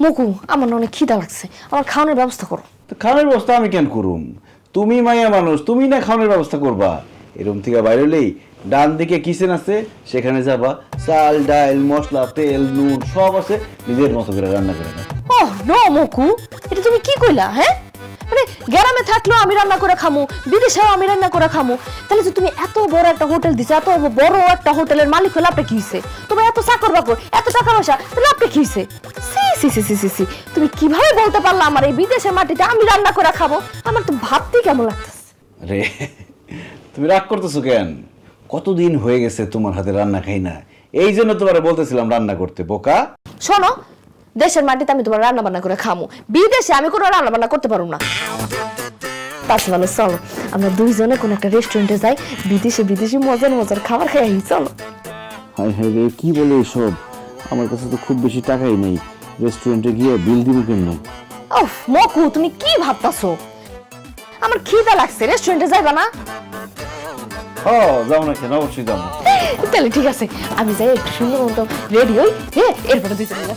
মকু আমার না অনেক খিদা লাগছে, আমার খাওয়ানোর ব্যবস্থা করো। তো খাওয়ানোর ব্যবস্থা আমি কেন করুম? তুমি মাইয়া মানুষ, তুমি না খাওয়ানোর ব্যবস্থা করবা। এরকম থেকে বাইরে হলেই ডান দিকে কিচেন আছে, সেখানে যাবা, চাল ডাল মশলা তেল নুন সব আছে, নিজের মতো করে রান্না করে না। ওহ নো মকু, এটা তুমি কি কইলা? হ্যাঁ মানে গ্রামে থাকলেও আমি রান্না করে খামু, বিদেশেও আমি রান্না করে খামু, তাহলে যে তুমি এত বড় একটা হোটেল দিছো, এত বড় একটা হোটেলের মালিক হলে আপনি কি হইছে? তোমার এত চাকর বাকর, এত টাকা পয়সা, তাহলে আপনি কি হইছে? সি সি সি সি সি, তুমি কিভাবে বলতে পারলা আমার এই বিদেশের মাটিতে আমি রান্না করে খাবো? আমার তো ভাবতেই কেমন লাগতেছে। আরে তুমি রাগ করতেছো কেন? কতদিন হয়ে গেছে তোমার হাতে রান্না খাই না, এই জন্য তোমার বলতেছিলাম রান্না করতে, বোকা। শোনো, দেশের মাটিতে আমি তোমার রান্না বান্না করে খামু, বিদেশে আমি কোনো রান্না বান্না করতে পারবো না। পাঁচ ভালো চলো আমরা দুইজনে কোন একটা রেস্টুরেন্টে যাই, বিদেশি বিদেশি মজার মজার খাবার খাই। চলো। হাই হাই রে, কি বলে এসব? আমার কাছে তো খুব বেশি টাকাই নেই, রেস্টুরেন্টে গিয়ে বিল দিব কেমনে? ওফ মকু, তুমি কি ভাবতাছো? আমার খিদা লাগছে, রেস্টুরেন্টে যাইবা না? ও যাও না কেন, অবশ্যই যাবো। তাহলে ঠিক আছে, আমি যাই একটু সুন্দর মতো রেডি হই, হ্যাঁ এরপরে দুইজনে